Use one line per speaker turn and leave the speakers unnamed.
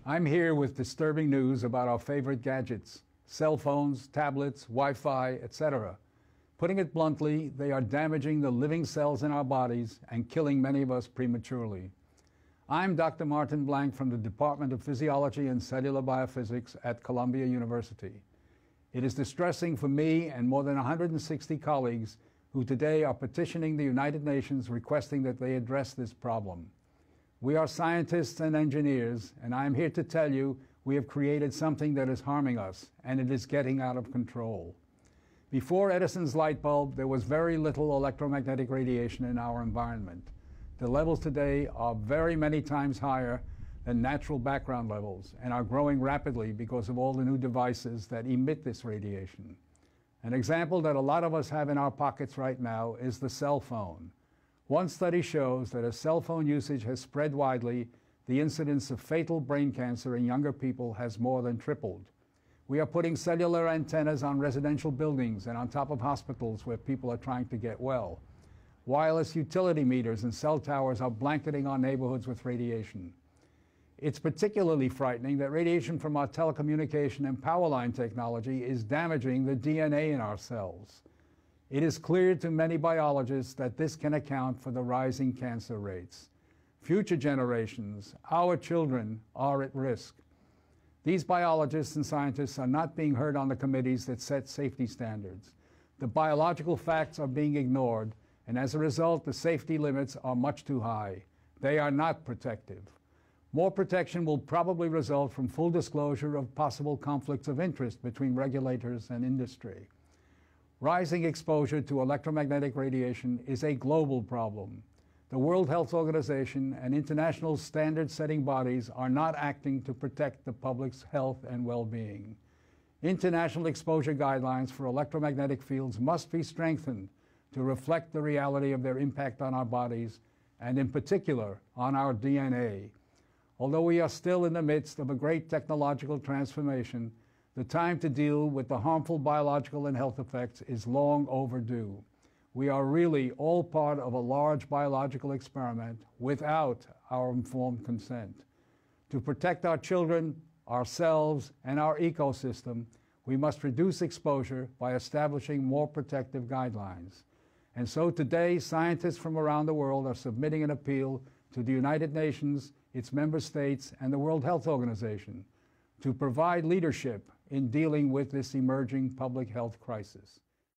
I'm here with disturbing news about our favorite gadgets, cell phones, tablets, Wi-Fi, etc. Putting it bluntly, they are damaging the living cells in our bodies and killing many of us prematurely. I'm Dr. Martin Blank from the Department of Physiology and Cellular Biophysics at Columbia University. It is distressing for me and more than 160 colleagues who today are petitioning the United Nations requesting that they address this problem. We are scientists and engineers, and I am here to tell you we have created something that is harming us, and it is getting out of control. Before Edison's light bulb, there was very little electromagnetic radiation in our environment. The levels today are very many times higher than natural background levels and are growing rapidly because of all the new devices that emit this radiation. An example that a lot of us have in our pockets right now is the cell phone. One study shows that as cell phone usage has spread widely, the incidence of fatal brain cancer in younger people has more than tripled. We are putting cellular antennas on residential buildings and on top of hospitals where people are trying to get well. Wireless utility meters and cell towers are blanketing our neighborhoods with radiation. It's particularly frightening that radiation from our telecommunication and power line technology is damaging the DNA in our cells. It is clear to many biologists that this can account for the rising cancer rates. Future generations, our children, are at risk. These biologists and scientists are not being heard on the committees that set safety standards. The biological facts are being ignored, and as a result, the safety limits are much too high. They are not protective. More protection will probably result from full disclosure of possible conflicts of interest between regulators and industry. Rising exposure to electromagnetic radiation is a global problem. The World Health Organization and international standard-setting bodies are not acting to protect the public's health and well-being. International exposure guidelines for electromagnetic fields must be strengthened to reflect the reality of their impact on our bodies and, in particular, on our DNA. Although we are still in the midst of a great technological transformation, the time to deal with the harmful biological and health effects is long overdue. We are really all part of a large biological experiment without our informed consent. To protect our children, ourselves, and our ecosystem, we must reduce exposure by establishing more protective guidelines. And so today, scientists from around the world are submitting an appeal to the United Nations, its member states, and the World Health Organization to provide leadership in dealing with this emerging public health crisis.